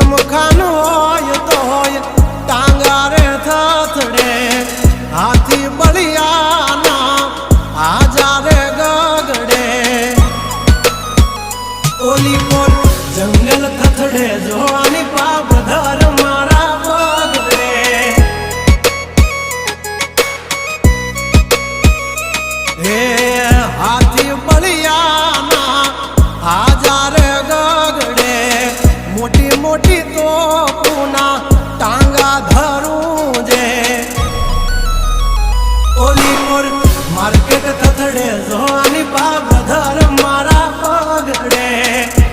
રમખાન હોય તોય ટાંગા રે થથડે હાથી બળિયાના આજા રે ગગડે ઓલી કોર જંગલ થથડે જોવાની પાપધર મારા બગડે હે હાથી બળિયાના આજા રે ગગડે મોટી મોટી તો પૂના ટાંગા ધરું જે ઓલી કોર માર્કેટ થથડે જોવાની પાપધર મારા બગડે